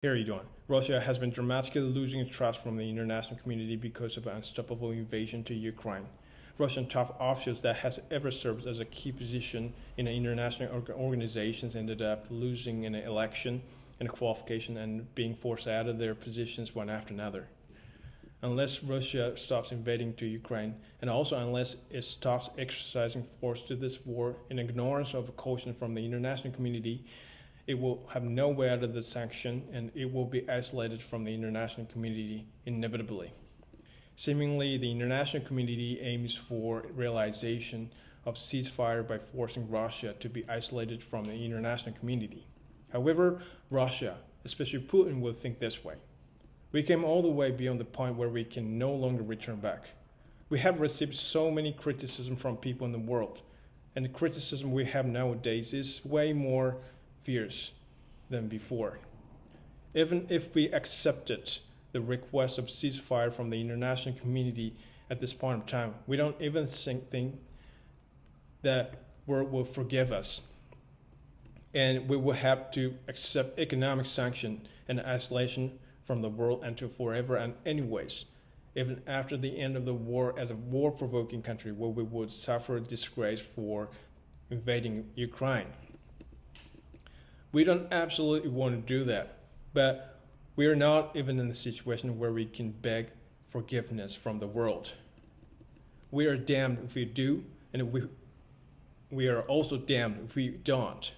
Here you doing? Russia has been dramatically losing trust from the international community because of an unstoppable invasion to Ukraine. Russian top officials that has ever served as a key position in the international organizations ended up losing an election and a qualification and being forced out of their positions one after another. Unless Russia stops invading to Ukraine, and also unless it stops exercising force to this war in ignorance of caution from the international community, it will have no way out of the sanction and it will be isolated from the international community inevitably. Seemingly, the international community aims for realization of ceasefire by forcing Russia to be isolated from the international community. However, Russia, especially Putin, will think this way. We came all the way beyond the point where we can no longer return back. We have received so many criticism from people in the world, and the criticism we have nowadays is way more fierce than before. Even if we accepted the request of ceasefire from the international community at this point in time, we don't even think that world will forgive us. And we will have to accept economic sanction and isolation from the world until forever and anyways, even after the end of the war as a war-provoking country where we would suffer disgrace for invading Ukraine. We don't absolutely want to do that, but we are not even in a situation where we can beg forgiveness from the world. We are damned if we do, and we are also damned if we don't.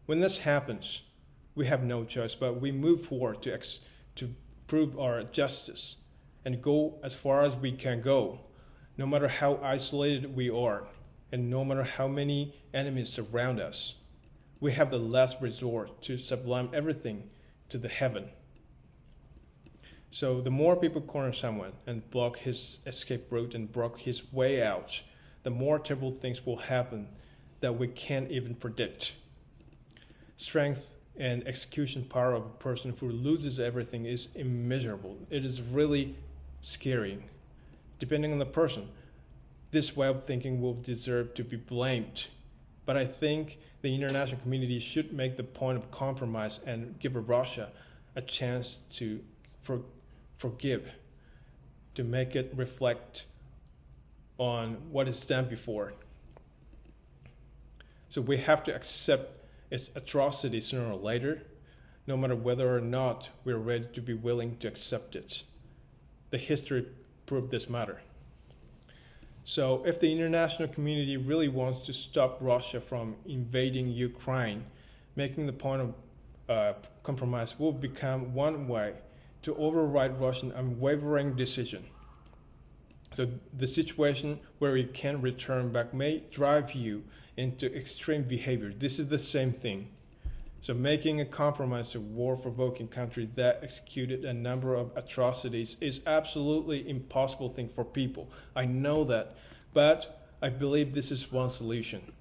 When this happens, we have no choice, but we move forward to prove our justice and go as far as we can go, no matter how isolated we are, and no matter how many enemies surround us. We have the last resort to sublime everything to the heaven. So the more people corner someone and block his escape route and block his way out, the more terrible things will happen that we can't even predict. Strength and execution power of a person who loses everything is immeasurable. It is really scary. Depending on the person, this way of thinking will deserve to be blamed. But I think the international community should make the point of compromise and give Russia a chance to forgive, to make it reflect on what is done before. So we have to accept its atrocities sooner or later, no matter whether or not we're ready to be willing to accept it. The history proved this matter. So if the international community really wants to stop Russia from invading Ukraine, making the point of compromise will become one way to override Russian unwavering decision. So the situation where you can return back may drive you into extreme behavior. This is the same thing. So making a compromise to a war-provoking country that executed a number of atrocities is absolutely impossible thing for people. I know that, but I believe this is one solution.